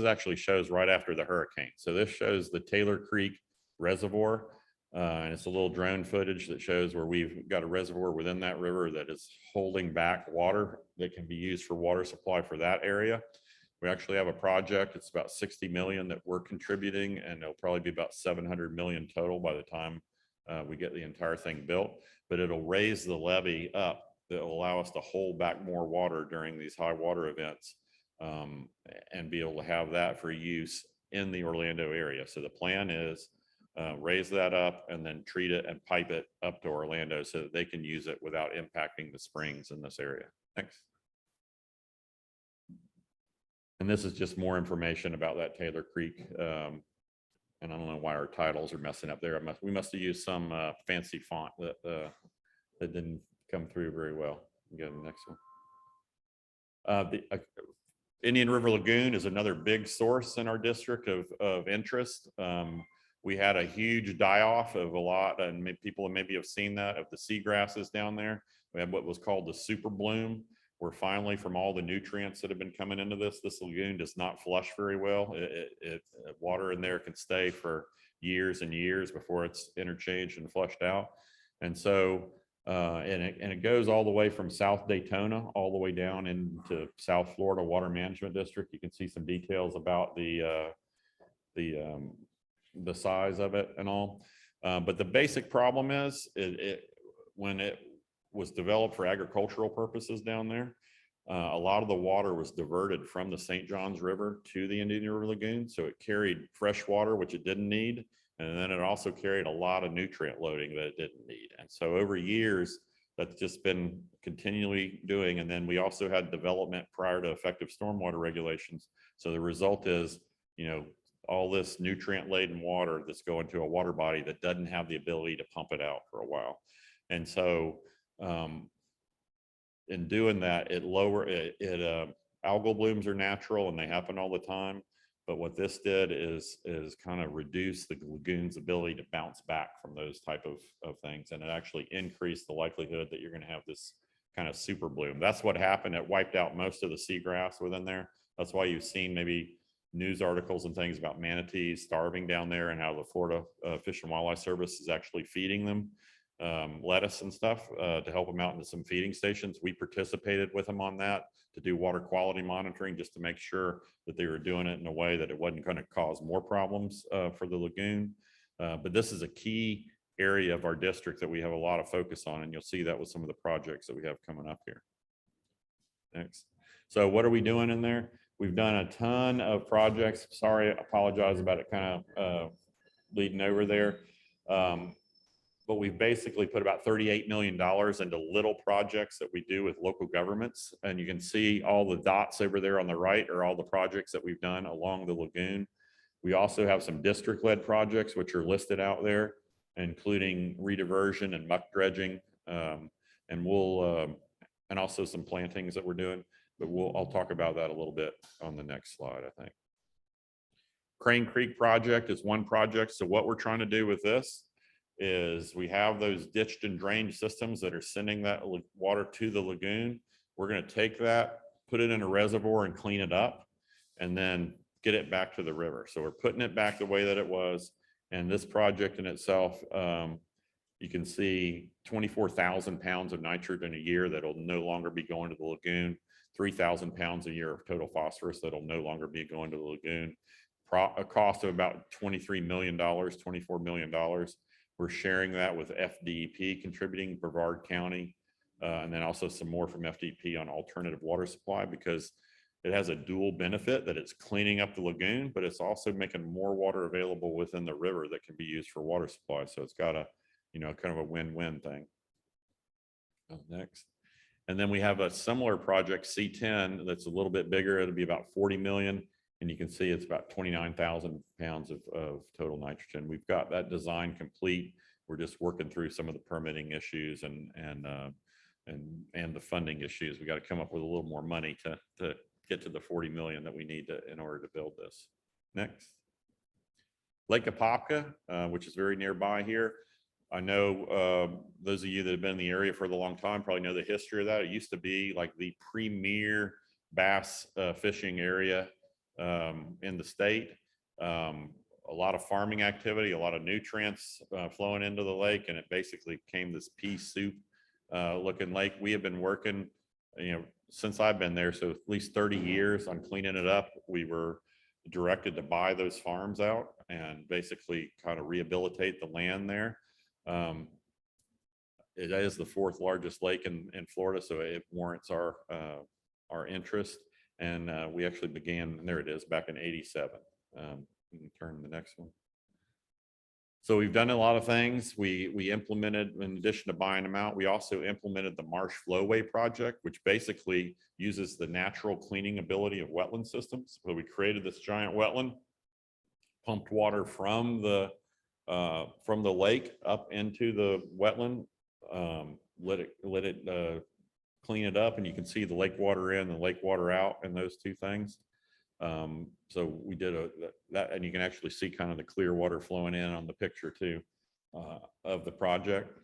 N: actually shows right after the hurricane. So this shows the Taylor Creek Reservoir. And it's a little drone footage that shows where we've got a reservoir within that river that is holding back water that can be used for water supply for that area. We actually have a project. It's about 60 million that we're contributing, and it'll probably be about 700 million total by the time we get the entire thing built. But it'll raise the levee up that will allow us to hold back more water during these high water events and be able to have that for use in the Orlando area. So the plan is raise that up and then treat it and pipe it up to Orlando so that they can use it without impacting the springs in this area. Thanks. And this is just more information about that Taylor Creek. And I don't know why our titles are messing up there. We must have used some fancy font that didn't come through very well. Go to the next one. The Indian River Lagoon is another big source in our district of interest. We had a huge die-off of a lot, and people maybe have seen that, of the seagrasses down there. We had what was called the super bloom, where finally, from all the nutrients that have been coming into this lagoon does not flush very well. Water in there can stay for years and years before it's interchanged and flushed out. And so, and it goes all the way from South Daytona all the way down into South Florida Water Management District. You can see some details about the size of it and all. But the basic problem is when it was developed for agricultural purposes down there, a lot of the water was diverted from the St. Johns River to the Indian River Lagoon. So it carried fresh water, which it didn't need. And then it also carried a lot of nutrient loading that it didn't need. And so over years, that's just been continually doing. And then we also had development prior to effective stormwater regulations. So the result is, all this nutrient laden water that's going to a water body that doesn't have the ability to pump it out for a while. And so in doing that, algal blooms are natural and they happen all the time. But what this did is kind of reduce the lagoon's ability to bounce back from those type of things. And it actually increased the likelihood that you're going to have this kind of super bloom. That's what happened. It wiped out most of the seagrass within there. That's why you've seen maybe news articles and things about manatees starving down there, and how the Florida Fish and Wildlife Service is actually feeding them lettuce and stuff to help them out into some feeding stations. We participated with them on that to do water quality monitoring, just to make sure that they were doing it in a way that it wasn't going to cause more problems for the lagoon. But this is a key area of our district that we have a lot of focus on, and you'll see that with some of the projects that we have coming up here. Next. So what are we doing in there? We've done a ton of projects. Sorry, I apologize about it kind of leading over there. But we've basically put about $38 million into little projects that we do with local governments. And you can see all the dots over there on the right are all the projects that we've done along the lagoon. We also have some district-led projects, which are listed out there, including rediversion and muck dredging. And also some plantings that we're doing. But I'll talk about that a little bit on the next slide, I think. Crane Creek project is one project. So what we're trying to do with this is we have those ditched and drained systems that are sending that water to the lagoon. We're going to take that, put it in a reservoir and clean it up, and then get it back to the river. So we're putting it back the way that it was. And this project in itself, you can see 24,000 pounds of nitrogen a year that'll no longer be going to the lagoon, 3,000 pounds a year of total phosphorus that'll no longer be going to the lagoon. A cost of about $23 million, $24 million. We're sharing that with FDEP contributing Brevard County, and then also some more from FDEP on alternative water supply, because it has a dual benefit that it's cleaning up the lagoon, but it's also making more water available within the river that can be used for water supply. So it's got a, kind of a win-win thing. Next. And then we have a similar project, C10, that's a little bit bigger. It'll be about 40 million. And you can see it's about 29,000 pounds of total nitrogen. We've got that design complete. We're just working through some of the permitting issues and the funding issues. We got to come up with a little more money to get to the 40 million that we need in order to build this. Next. Lake Apopka, which is very nearby here. I know those of you that have been in the area for a long time probably know the history of that. It used to be like the premier bass fishing area in the state. A lot of farming activity, a lot of nutrients flowing into the lake, and it basically became this pea soup looking lake. We have been working, since I've been there, so at least 30 years on cleaning it up. We were directed to buy those farms out and basically kind of rehabilitate the land there. It is the 4th largest lake in Florida, so it warrants our interest. And we actually began, and there it is, back in '87. You can turn to the next one. So we've done a lot of things. We implemented, in addition to buying them out, we also implemented the Marsh Flowway project, which basically uses the natural cleaning ability of wetland systems. So we created this giant wetland, pumped water from the lake up into the wetland, let it clean it up, and you can see the lake water in and the lake water out and those two things. So we did that, and you can actually see kind of the clear water flowing in on the picture too of the project.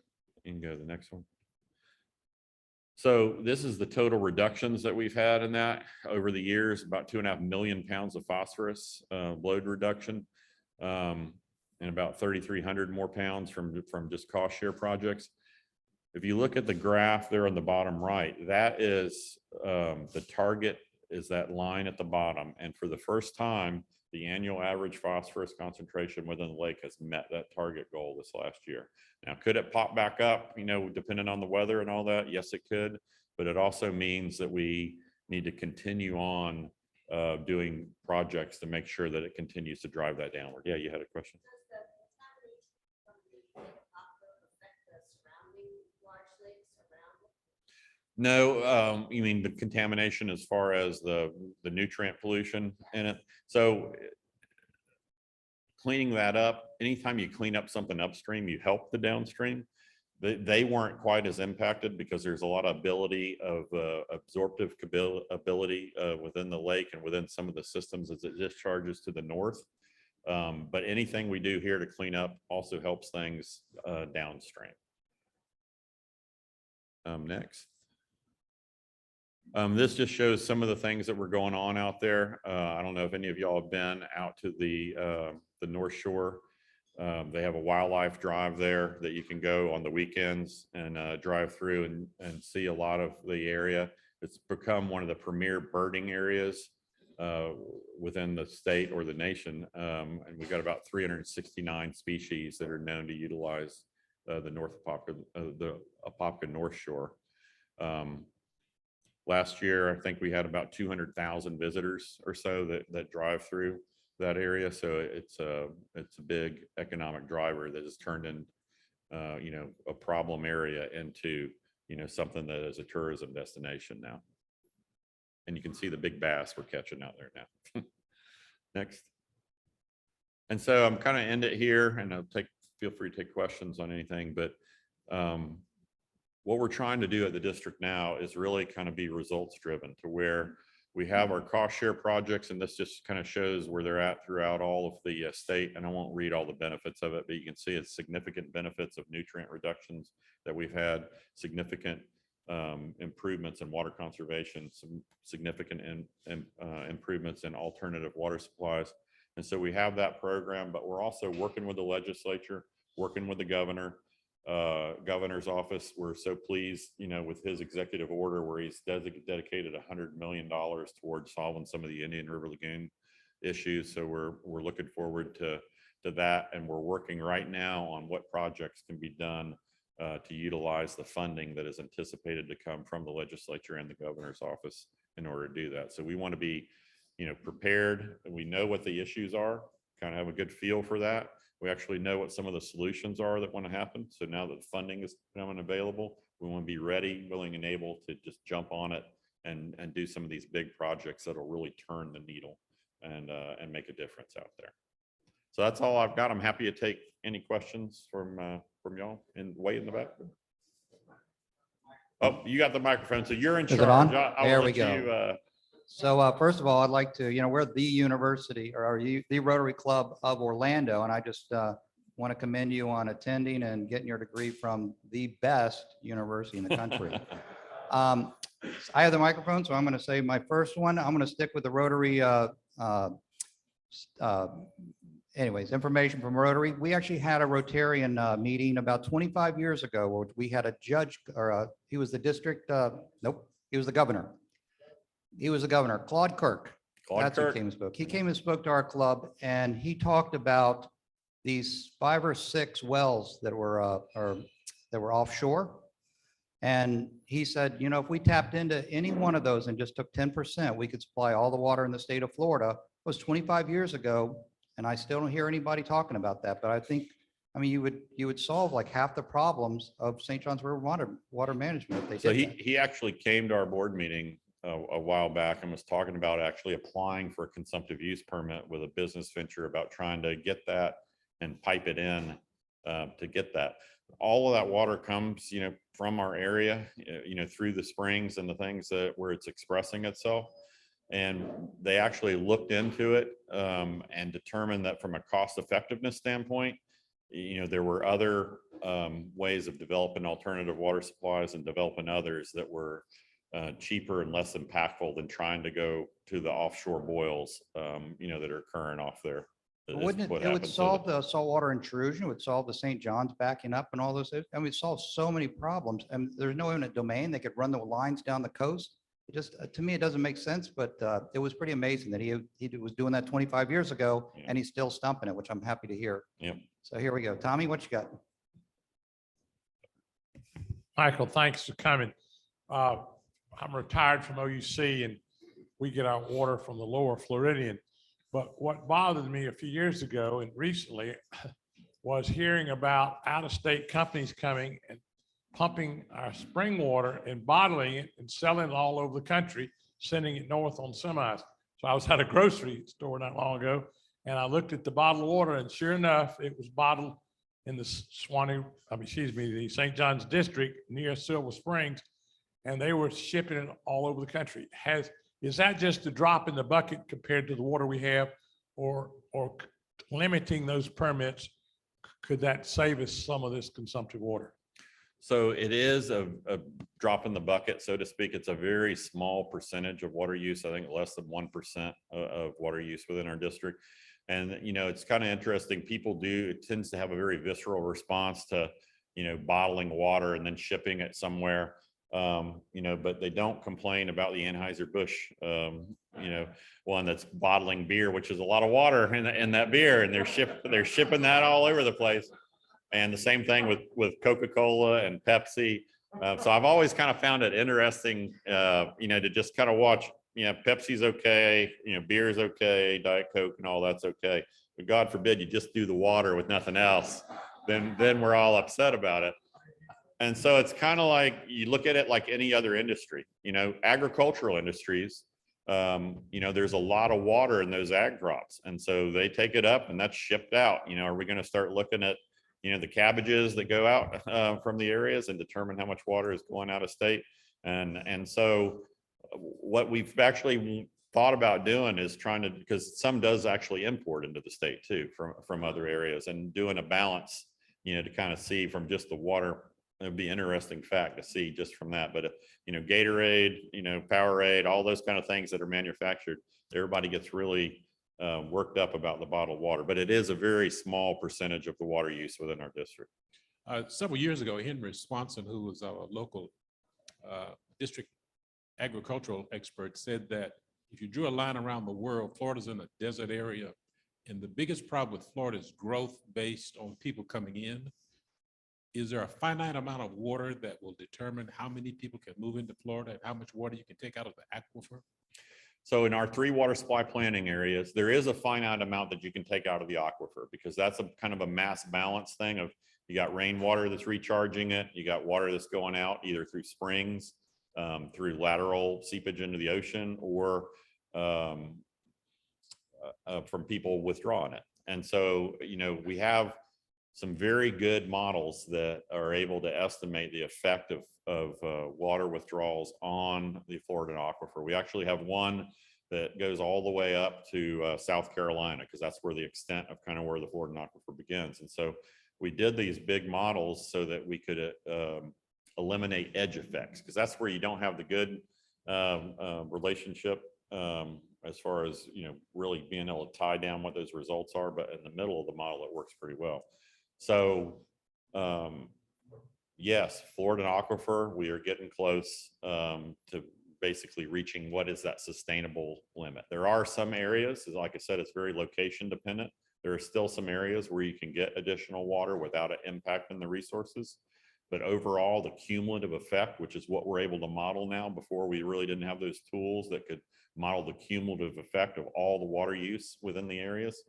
N: You can go to the next one. So this is the total reductions that we've had in that over the years, about 2.5 million pounds of phosphorus load reduction, and about 3,300 more pounds from just cost share projects. If you look at the graph there on the bottom right, that is the target is that line at the bottom. And for the first time, the annual average phosphorus concentration within the lake has met that target goal this last year. Now, could it pop back up, depending on the weather and all that? Yes, it could. But it also means that we need to continue on doing projects to make sure that it continues to drive that downward. Yeah, you had a question? No, you mean the contamination as far as the nutrient pollution in it. So cleaning that up, anytime you clean up something upstream, you help the downstream. They weren't quite as impacted because there's a lot of ability of absorptive ability within the lake and within some of the systems as it discharges to the north. But anything we do here to clean up also helps things downstream. Next. This just shows some of the things that were going on out there. I don't know if any of y'all have been out to the North Shore. They have a wildlife drive there that you can go on the weekends and drive through and see a lot of the area. It's become one of the premier birding areas within the state or the nation. And we've got about 369 species that are known to utilize the Apopka North Shore. Last year, I think we had about 200,000 visitors or so that drive through that area. So it's a big economic driver that has turned in, a problem area into, something that is a tourism destination now. And you can see the big bass we're catching out there now. Next. And so I'm kind of end it here, and feel free to take questions on anything, but what we're trying to do at the district now is really kind of be results driven to where we have our cost share projects, and this just kind of shows where they're at throughout all of the state. And I won't read all the benefits of it, but you can see it's significant benefits of nutrient reductions that we've had, significant improvements in water conservation, some significant improvements in alternative water supplies. And so we have that program, but we're also working with the legislature, working with the governor's office. We're so pleased, with his executive order where he's dedicated $100 million towards solving some of the Indian River Lagoon issues. So we're looking forward to that. And we're working right now on what projects can be done to utilize the funding that is anticipated to come from the legislature and the governor's office in order to do that. So we want to be, prepared. We know what the issues are, kind of have a good feel for that. We actually know what some of the solutions are that want to happen. So now that funding is becoming available, we want to be ready, willing, and able to just jump on it and do some of these big projects that'll really turn the needle and make a difference out there. So that's all I've got. I'm happy to take any questions from y'all and way in the back. Oh, you got the microphone, so you're in
J: Is
N: charge.
J: it on?
N: I'll
J: There
N: let
J: we go.
N: you,
J: So first of all, I'd like to, we're the university or the Rotary Club of Orlando. And I just want to commend you on attending and getting your degree from the best university in the country. I have the microphone, so I'm going to say my first one. I'm going to stick with the Rotary. Anyways, information from Rotary. We actually had a Rotarian meeting about 25 years ago where we had a judge, or he was the district, nope, he was the governor. He was the governor, Claude Kirk. That's who came and spoke. He came and spoke to our club, and he talked about these 5 or 6 wells that were offshore. And he said, if we tapped into any one of those and just took 10%, we could supply all the water in the state of Florida. It was 25 years ago, and I still don't hear anybody talking about that. But I think, you would solve like half the problems of St. John's River water management if they
N: so
J: did that.
N: he actually came to our board meeting a while back and was talking about actually applying for a consumptive use permit with a business venture about trying to get that and pipe it in to get that. All of that water comes, from our area, through the springs and the things where it's expressing itself. And they actually looked into it and determined that from a cost effectiveness standpoint, there were other ways of developing alternative water supplies and developing others that were cheaper and less impactful than trying to go to the offshore boils, that are occurring off there.
J: Wouldn't it would solve the saltwater intrusion, it would solve the St. John's backing up and all those things. It solves so many problems. And there's no eminent domain. They could run the lines down the coast. It just, to me, it doesn't make sense, but it was pretty amazing that he was doing that 25 years ago and he's still stumping it, which I'm happy to hear.
N: Yep.
J: So here we go. Tommy, what you got?
M: Michael, thanks for coming. I'm retired from OUC and we get our water from the lower Floridian. But what bothered me a few years ago and recently was hearing about out-of-state companies coming and pumping our spring water and bottling it and selling it all over the country, sending it north on semis. So I was at a grocery store not long ago and I looked at the bottled water and sure enough, it was bottled in the the St. John's district near Silver Springs, and they were shipping it all over the country. Is that just a drop in the bucket compared to the water we have, or limiting those permits? Could that save us some of this consumptive water?
N: So it is a drop in the bucket, so to speak. It's a very small percentage of water use. I think less than 1% of water use within our district. And, it's kind of interesting. It tends to have a very visceral response to, bottling water and then shipping it somewhere. But they don't complain about the Anheuser-Busch, one that's bottling beer, which is a lot of water in that beer, and they're shipping that all over the place. And the same thing with Coca-Cola and Pepsi. So I've always kind of found it interesting, to just kind of watch, Pepsi's okay, beer is okay, Diet Coke and all that's okay. But God forbid you just do the water with nothing else, then we're all upset about it. And so it's kind of like, you look at it like any other industry, agricultural industries, there's a lot of water in those ag crops. And so they take it up and that's shipped out. Are we going to start looking at, the cabbages that go out from the areas and determine how much water is going out of state? And so what we've actually thought about doing is trying to, because some does actually import into the state too, from other areas, and doing a balance, to kind of see from just the water it'd be interesting fact to see just from that. But, Gatorade, Powerade, all those kind of things that are manufactured, everybody gets really worked up about the bottled water, but it is a very small percentage of the water use within our district.
O: Several years ago, Henry Swanson, who was our local district agricultural expert, said that if you drew a line around the world, Florida's in a desert area, and the biggest problem with Florida is growth based on people coming in. Is there a finite amount of water that will determine how many people can move into Florida and how much water you can take out of the aquifer?
N: So in our 3 water supply planning areas, there is a finite amount that you can take out of the aquifer, because that's a kind of a mass balance thing of, you got rainwater that's recharging it, you got water that's going out either through springs, through lateral seepage into the ocean, or from people withdrawing it. And so, we have some very good models that are able to estimate the effect of water withdrawals on the Florida aquifer. We actually have one that goes all the way up to South Carolina, because that's where the extent of kind of where the Florida aquifer begins. And so we did these big models so that we could eliminate edge effects, because that's where you don't have the good relationship as far as, really being able to tie down what those results are. But in the middle of the model, it works pretty well. So yes, Florida aquifer, we are getting close to basically reaching what is that sustainable limit. There are some areas, like I said, it's very location dependent. There are still some areas where you can get additional water without it impacting the resources. But overall, the cumulative effect, which is what we're able to model now, before we really didn't have those tools that could model the cumulative effect of all the water use within the areas.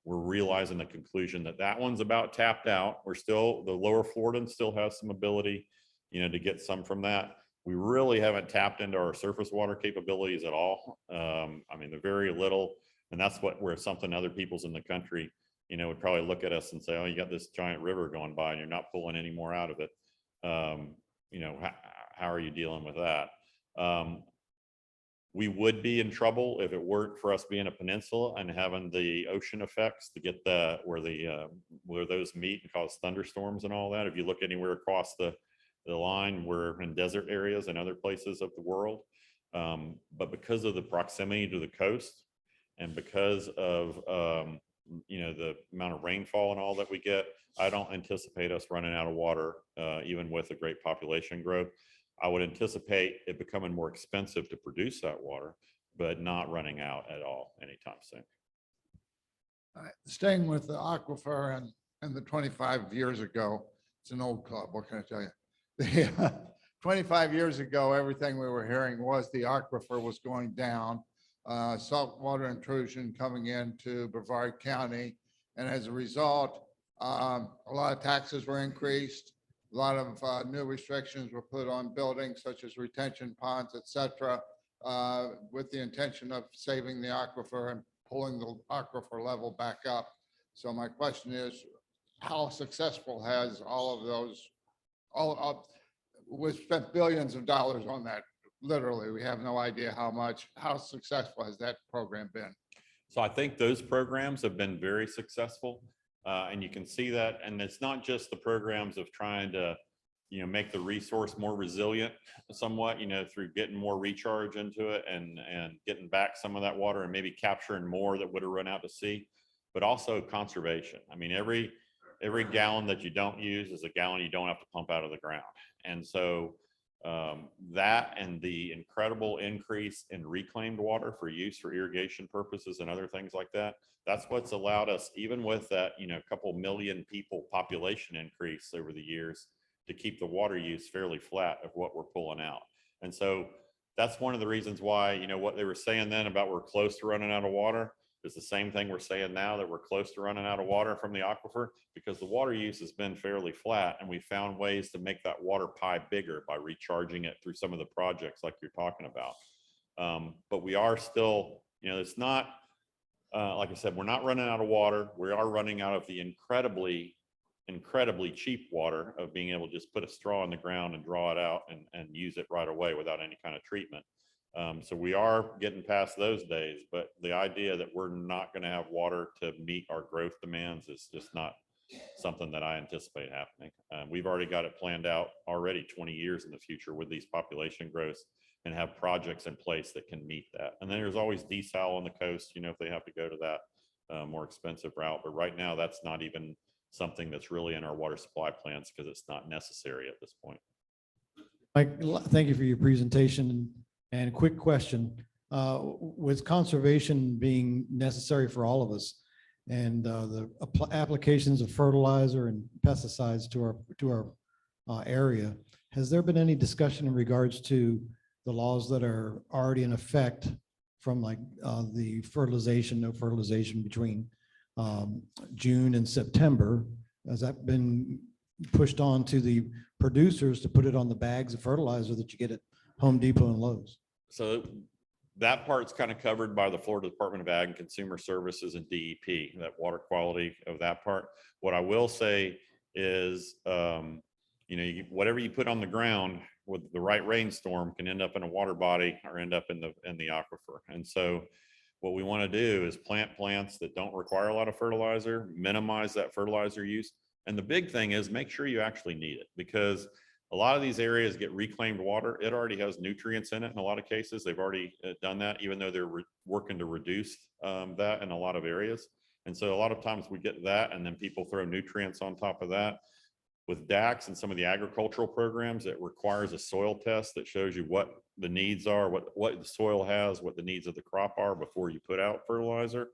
N: We're realizing the conclusion that that one's about tapped out. We're still, the lower Floridan still has some ability, to get some from that. We really haven't tapped into our surface water capabilities at all. I mean, they're very little, and that's where something other people's in the country, would probably look at us and say, oh, you got this giant river going by and you're not pulling any more out of it. How are you dealing with that? We would be in trouble if it weren't for us being a peninsula and having the ocean effects to get where those meet and cause thunderstorms and all that. If you look anywhere across the line, we're in desert areas and other places of the world. But because of the proximity to the coast, and because of the amount of rainfall and all that we get, I don't anticipate us running out of water, even with a great population growth. I would anticipate it becoming more expensive to produce that water, but not running out at all anytime soon.
P: Staying with the aquifer and the 25 years ago, it's an old club, what can I tell you? The 25 years ago, everything we were hearing was the aquifer was going down, saltwater intrusion coming into Brevard County. And as a result, a lot of taxes were increased. A lot of new restrictions were put on buildings such as retention ponds, et cetera, with the intention of saving the aquifer and pulling the aquifer level back up. So my question is, how successful has all of those, we've spent billions of dollars on that. Literally, we have no idea how much. How successful has that program been?
N: So I think those programs have been very successful. And you can see that, and it's not just the programs of trying to, make the resource more resilient somewhat, through getting more recharge into it and getting back some of that water and maybe capturing more that would have run out to sea, but also conservation. I mean, every gallon that you don't use is a gallon you don't have to pump out of the ground. And so that and the incredible increase in reclaimed water for use for irrigation purposes and other things like that, that's what's allowed us, even with that, couple million people population increase over the years, to keep the water use fairly flat of what we're pulling out. And so that's one of the reasons why, what they were saying then about we're close to running out of water is the same thing we're saying now, that we're close to running out of water from the aquifer, because the water use has been fairly flat, and we found ways to make that water pie bigger by recharging it through some of the projects like you're talking about. But we are still, it's not, like I said, we're not running out of water. We are running out of the incredibly cheap water of being able to just put a straw in the ground and draw it out and use it right away without any kind of treatment. So we are getting past those days, but the idea that we're not going to have water to meet our growth demands is just not something that I anticipate happening. We've already got it planned out already 20 years in the future with these population growths, and have projects in place that can meet that. And then there's always desal on the coast, if they have to go to that more expensive route. But right now, that's not even something that's really in our water supply plans because it's not necessary at this point.
E: Mike, thank you for your presentation. And a quick question, with conservation being necessary for all of us, and the applications of fertilizer and pesticides to our area, has there been any discussion in regards to the laws that are already in effect from like the no fertilization between June and September? Has that been pushed on to the producers to put it on the bags of fertilizer that you get at Home Depot and Lowe's?
N: So that part's kind of covered by the Florida Department of Ag and Consumer Services and DEP, that water quality of that part. What I will say is, whatever you put on the ground with the right rainstorm can end up in a water body or end up in the aquifer. And so what we want to do is plant plants that don't require a lot of fertilizer, minimize that fertilizer use. And the big thing is make sure you actually need it, because a lot of these areas get reclaimed water. It already has nutrients in it in a lot of cases. They've already done that, even though they're working to reduce that in a lot of areas. And so a lot of times we get that, and then people throw nutrients on top of that. With DACs and some of the agricultural programs, it requires a soil test that shows you what the needs are, what the soil has, what the needs of the crop are before you put out fertilizer.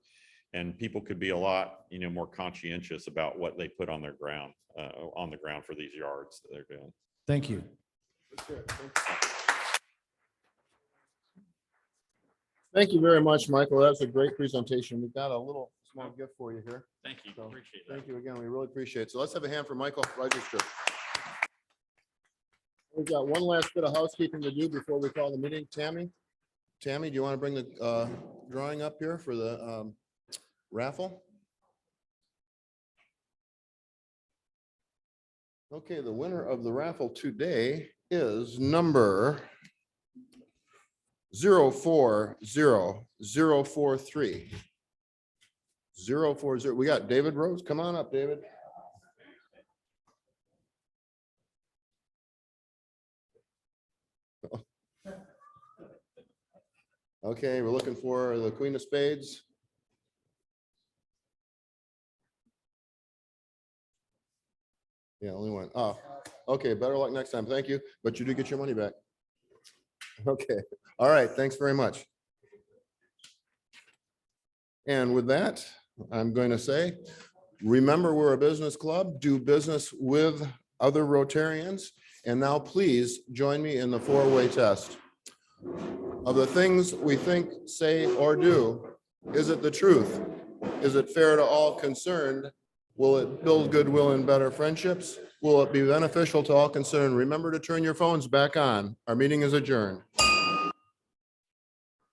N: And people could be a lot, more conscientious about what they put on their ground, for these yards that they're doing.
E: Thank you.
A: Thank you very much, Michael. That's a great presentation. We've got a little small gift for you here.
N: Thank you.
A: So,
N: Appreciate that.
A: thank you again. We really appreciate it. So let's have a hand for Michael Register. We've got one last bit of housekeeping to do before we call the meeting. Tammy, do you want to bring the drawing up here for the raffle? Okay, the winner of the raffle today is number 040043. 040. We got David Rose. Come on up, David. Okay, we're looking for the Queen of Spades. Yeah, only one. Oh, okay. Better luck next time. Thank you. But you do get your money back. Okay. All right. Thanks very much. And with that, I'm going to say, remember, we're a business club. Do business with other Rotarians. And now please join me in the four-way test. Of the things we think, say, or do, is it the truth? Is it fair to all concerned? Will it build goodwill and better friendships? Will it be beneficial to all concerned? Remember to turn your phones back on. Our meeting is adjourned.